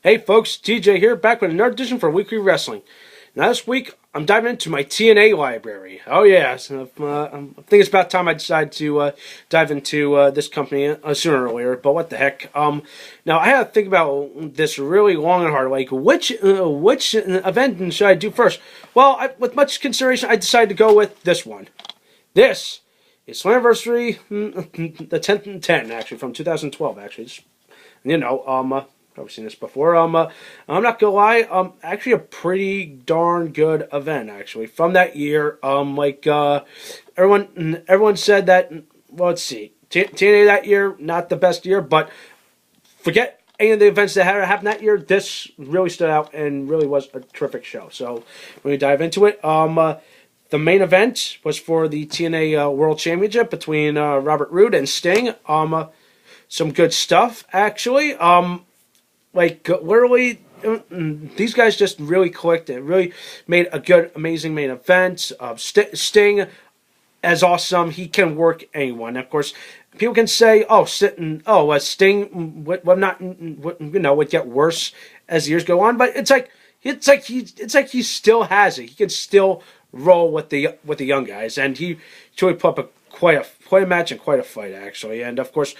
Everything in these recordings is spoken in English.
Hey folks, TJ here, back with another edition for Weekly Wrestling. Now this week, I'm diving into my TNA library. Oh yeah, so, I think it's about time I decided to dive into this company sooner or later, but what the heck. Now I had to think about this really long and hard, like which event should I do first? Well, with much consideration, I decided to go with this one. This is Slammiversary, the 10th and 10, actually, from 2012, actually. Probably seen this before. I'm not gonna lie. Actually, a pretty darn good event actually from that year. Everyone said that. Well, let's see. TNA that year, not the best year, but forget any of the events that happened that year. This really stood out and really was a terrific show. So when we dive into it, the main event was for the TNA World Championship between Robert Roode and Sting. Some good stuff actually. Literally, these guys just really clicked. It really made a good, amazing main event. Sting, as awesome, he can work anyone. Of course, people can say, Sting would get worse as years go on. But it's like he still has it. He can still roll with the young guys, and he truly put up quite a match and quite a fight actually. And of course,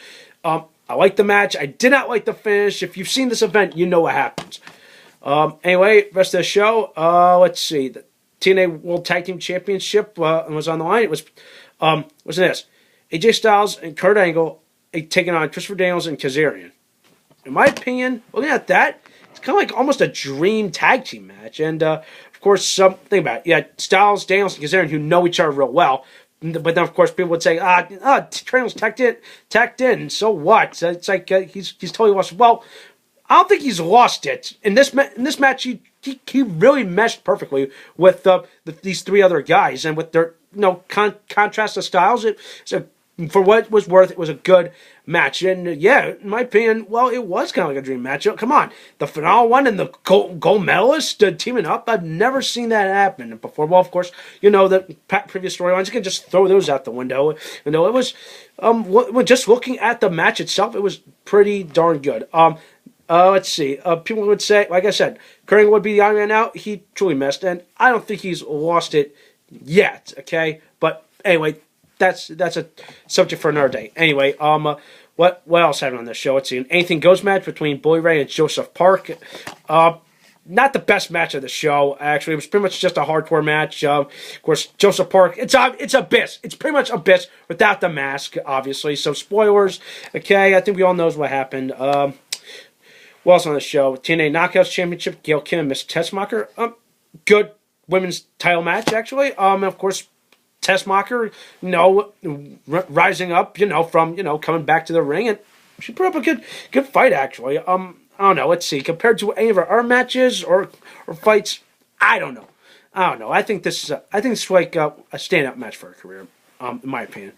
I liked the match. I did not like the finish. If you've seen this event, you know what happens. Anyway, rest of the show. Let's see. The TNA World Tag Team Championship was on the line. It was, what's this? AJ Styles and Kurt Angle taking on Christopher Daniels and Kazarian. In my opinion, looking at that, it's kind of like almost a dream tag team match. And, of course, think about it. You had Styles, Daniels, and Kazarian who know each other real well. But then, of course, people would say, Daniels tacked in, so what? It's like he's totally lost. Well, I don't think he's lost it. In this match, he really meshed perfectly with these three other guys, and with their contrast of styles. For what it was worth, it was a good match. And yeah, in my opinion, well, it was kind of like a dream match. Come on, the finale one and the gold medalist teaming up. I've never seen that happen before. Well, of course, the previous storylines, you can just throw those out the window. It was, just looking at the match itself, it was pretty darn good. Let's see. People would say, like I said, Kurt Angle would be the Iron Man now. He truly missed, and I don't think he's lost it yet. Okay, but anyway. That's a subject for another day. Anyway, what else happened on this show? Let's see. An Anything Goes match between Bully Ray and Joseph Park. Not the best match of the show, actually. It was pretty much just a hardcore match. Of course, Joseph Park, it's Abyss. It's pretty much Abyss without the mask, obviously. So, spoilers. Okay, I think we all knows what happened. What else on the show? TNA Knockouts Championship, Gail Kim and Miss Tessmacher. Good women's title match, actually. Of course, Tessmacher, rising up, from, coming back to the ring, and she put up a good fight, actually. I don't know, let's see, compared to any of our matches or fights, I don't know. I think this is like a stand-up match for her career, in my opinion.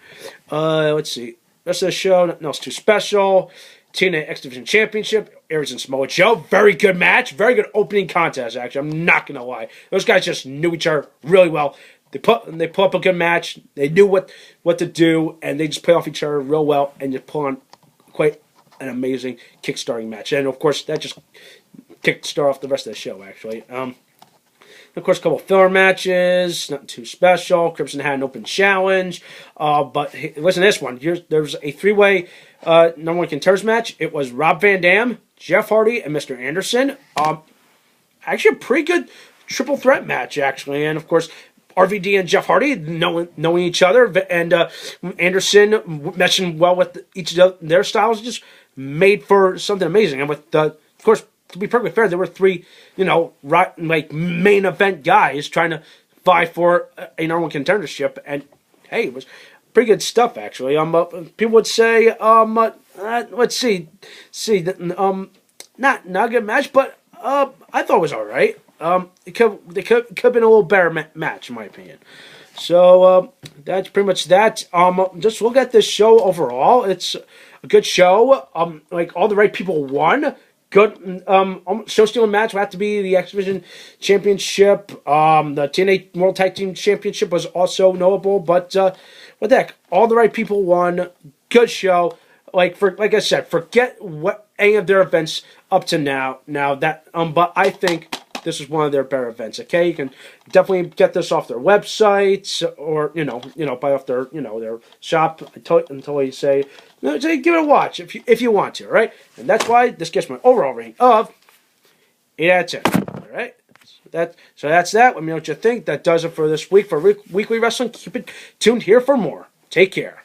Let's see, rest of the show, nothing else too special. TNA X Division Championship, Aries and Samoa Joe, very good match, very good opening contest, actually, I'm not going to lie. Those guys just knew each other really well. They put up a good match. They knew what to do, and they just play off each other real well, and just put on quite an amazing kick-starting match. And of course, that just kick-start off the rest of the show. Actually, of course, a couple filler matches, nothing too special. Crimson had an open challenge, but listen to this one. There's a three-way number one contenders match. It was Rob Van Dam, Jeff Hardy, and Mr. Anderson. Actually, a pretty good triple threat match, actually, and of course. RVD and Jeff Hardy knowing each other, and Anderson meshing well with each of their styles, just made for something amazing. And with of course, to be perfectly fair, there were three, main event guys trying to vie for a number one contendership, and hey, it was pretty good stuff actually. People would say, let's see, not a good match, but I thought it was all right. It could have been a little better match, in my opinion. So, that's pretty much that. Just look at this show overall. It's a good show. All the right people won. Good, show-stealing match would have to be the X Division Championship. The TNA World Tag Team Championship was also notable, but, what the heck? All the right people won. Good show. Like I said, forget what any of their events up to now. But I think this is one of their better events. Okay, you can definitely get this off their websites or buy off their shop. I totally say, give it a watch if you want to. All right, and that's why this gets my overall rating of 8 out of 10. All right. So that's that. Let me know what you think. That does it for this week for Weekly Wrestling. Keep it tuned here for more. Take care.